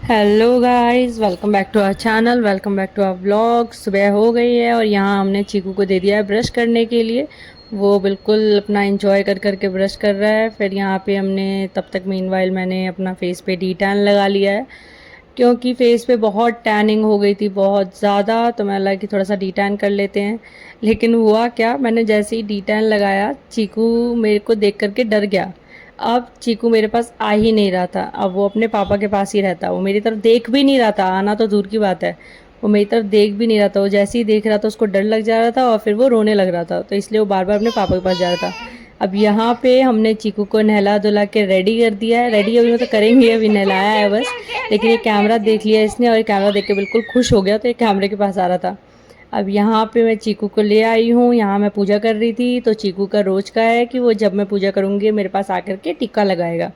Hello guys, welcome back to our channel, welcome back to our vlog. सुबह हो गई है और यहाँ हमने चीकू को दे दिया है ब्रश करने के लिए। वो बिल्कुल अपना एंजॉय कर कर के ब्रश कर रहा है। फिर यहाँ पे हमने तब तक मीनवाइल मैंने अपना फेस पे डी टैन लगा लिया है, क्योंकि फेस पे बहुत टैनिंग हो गई थी, बहुत ज़्यादा। तो मैं लगा कि थोड़ा सा डी टैन कर लेते हैं। लेकिन हुआ क्या, मैंने जैसे ही डी टैन लगाया, चीकू मेरे को देख करके डर गया। अब चीकू मेरे पास आ ही नहीं रहा था। अब वो अपने पापा के पास ही रहता, वो मेरी तरफ देख भी नहीं रहा था, आना तो दूर की बात है। वो मेरी तरफ देख भी नहीं रहा था। वो जैसे ही देख रहा था उसको डर लग जा रहा था और फिर वो रोने लग रहा था, तो इसलिए वो बार बार अपने पापा के पास जा रहा था। अब यहाँ पे हमने चीकू को नहला धुला के रेडी कर दिया है। रेडी अभी मतलब करेंगे, अभी नहलाया है बस। लेकिन ये कैमरा देख लिया इसने और ये कैमरा देख के बिल्कुल खुश हो गया, तो ये कैमरे के पास आ रहा था। अब यहाँ पे मैं चीकू को ले आई हूँ। यहाँ मैं पूजा कर रही थी, तो चीकू का रोज का है कि वो जब मैं पूजा करूँगी मेरे पास आकर के टिक्का लगाएगा।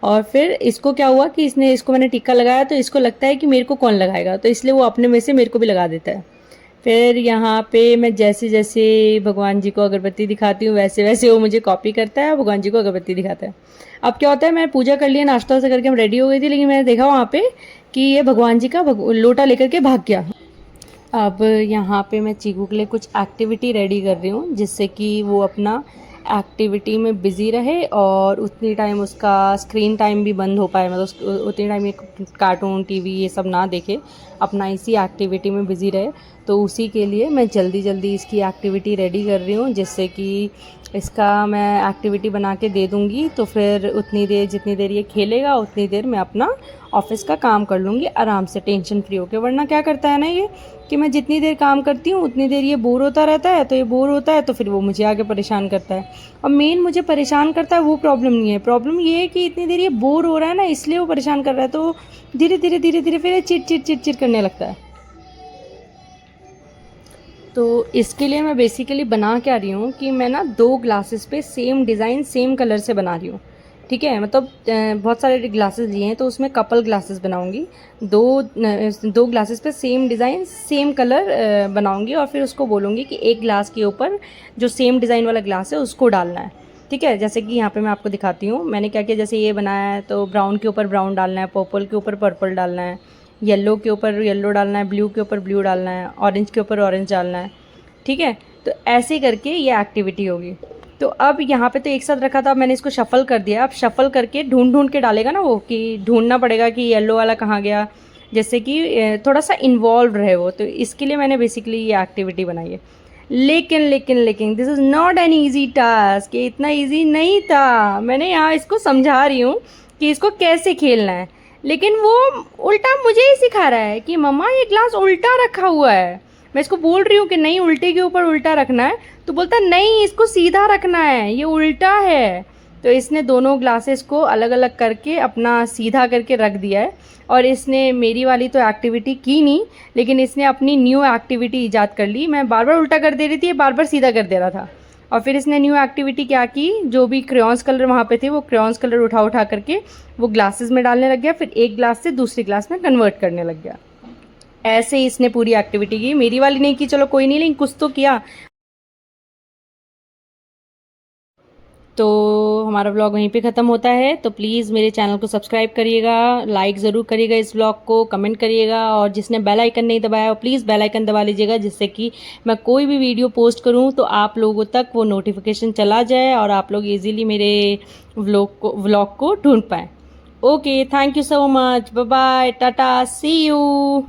और फिर इसको क्या हुआ कि इसको मैंने टिक्का लगाया, तो इसको लगता है कि मेरे को कौन लगाएगा, तो इसलिए वो अपने में से मेरे को भी लगा देता है। फिर यहाँ पे मैं जैसे जैसे भगवान जी को अगरबत्ती दिखाती हूँ, वैसे वैसे वो मुझे कॉपी करता है और भगवान जी को अगरबत्ती दिखाता है। अब क्या होता है, मैं पूजा कर लिया, नाश्ता वास्ता करके हम रेडी हो गई थी, लेकिन मैंने देखा वहाँ पे कि ये भगवान जी का लोटा लेकर के भाग गया। अब यहाँ पे मैं चीकू के लिए कुछ एक्टिविटी रेडी कर रही हूँ, जिससे कि वो अपना एक्टिविटी में बिज़ी रहे और उतनी टाइम उसका स्क्रीन टाइम भी बंद हो पाए, मतलब उतनी टाइम ये कार्टून टीवी ये सब ना देखे, अपना इसी एक्टिविटी में बिज़ी रहे। तो उसी के लिए मैं जल्दी जल्दी इसकी एक्टिविटी रेडी कर रही हूँ, जिससे कि इसका मैं एक्टिविटी बना के दे दूँगी। तो फिर उतनी देर, जितनी देर ये खेलेगा उतनी देर मैं अपना ऑफिस का काम कर लूँगी आराम से, टेंशन फ्री होकर। वरना क्या करता है ना ये, कि मैं जितनी देर काम करती हूँ उतनी देर ये बोर होता रहता है, तो ये बोर होता है तो फिर वो मुझे आगे परेशान करता है। और मेन मुझे परेशान करता है वो प्रॉब्लम नहीं है, प्रॉब्लम ये है कि इतनी देर ये बोर हो रहा है ना, इसलिए वो परेशान कर रहा है। तो धीरे धीरे धीरे धीरे फिर ये चिट चिट चिट चिट करने लगता है। तो इसके लिए मैं बेसिकली बना क्या रही हूँ कि मैं ना 2 ग्लासेस पे सेम डिज़ाइन सेम कलर से बना रही हूँ। ठीक है, मतलब बहुत सारे ग्लासेस लिए हैं, तो उसमें कपल ग्लासेस बनाऊंगी। दो ग्लासेस पे सेम डिज़ाइन सेम कलर बनाऊंगी और फिर उसको बोलूँगी कि एक ग्लास के ऊपर जो सेम डिज़ाइन वाला ग्लास है उसको डालना है। ठीक है, जैसे कि यहाँ पे मैं आपको दिखाती हूँ मैंने क्या किया। जैसे ये बनाया है तो ब्राउन के ऊपर ब्राउन डालना है, पर्पल के ऊपर पर्पल डालना है, येलो के ऊपर येलो डालना है, ब्लू के ऊपर ब्लू डालना है, ऑरेंज के ऊपर ऑरेंज डालना है। ठीक है, तो ऐसे करके ये एक्टिविटी होगी। तो अब यहाँ पे तो एक साथ रखा था, अब मैंने इसको शफल कर दिया। अब शफल करके ढूंढ ढूंढ के डालेगा ना वो, कि ढूंढना पड़ेगा कि येलो वाला कहाँ गया, जैसे कि थोड़ा सा इन्वॉल्व रहे वो। तो इसके लिए मैंने बेसिकली ये एक्टिविटी बनाई है। लेकिन लेकिन लेकिन this is not an easy task, ये इतना ईजी नहीं था। मैंने यहाँ इसको समझा रही हूँ कि इसको कैसे खेलना है, लेकिन वो उल्टा मुझे ही सिखा रहा है कि मम्मा ये ग्लास उल्टा रखा हुआ है। मैं इसको बोल रही हूँ कि नहीं, उल्टे के ऊपर उल्टा रखना है, तो बोलता नहीं इसको सीधा रखना है, ये उल्टा है। तो इसने दोनों ग्लासेस को अलग अलग करके अपना सीधा करके रख दिया है। और इसने मेरी वाली तो एक्टिविटी की नहीं, लेकिन इसने अपनी न्यू एक्टिविटी ईजाद कर ली। मैं बार बार उल्टा कर दे रही थी, ये बार बार सीधा कर दे रहा था। और फिर इसने न्यू एक्टिविटी क्या की, जो भी क्रेयॉन्स कलर वहाँ पे थे वो क्रेयॉन्स कलर उठा उठा करके वो ग्लासेस में डालने लग गया, फिर एक ग्लास से दूसरी ग्लास में कन्वर्ट करने लग गया। ऐसे ही इसने पूरी एक्टिविटी की। मेरी वाली नहीं की, चलो कोई नहीं, लेकिन कुछ तो किया। तो हमारा व्लॉग वहीं पे ख़त्म होता है। तो प्लीज़ मेरे चैनल को सब्सक्राइब करिएगा, लाइक ज़रूर करिएगा इस व्लॉग को, कमेंट करिएगा, और जिसने बेल आइकन नहीं दबाया हो प्लीज़ बेल आइकन दबा लीजिएगा, जिससे कि मैं कोई भी वीडियो पोस्ट करूं तो आप लोगों तक वो नोटिफिकेशन चला जाए और आप लोग ईजीली मेरे व्लॉग को ढूंढ पाएँ। Okay, thank you so much, bye bye, tata, see you.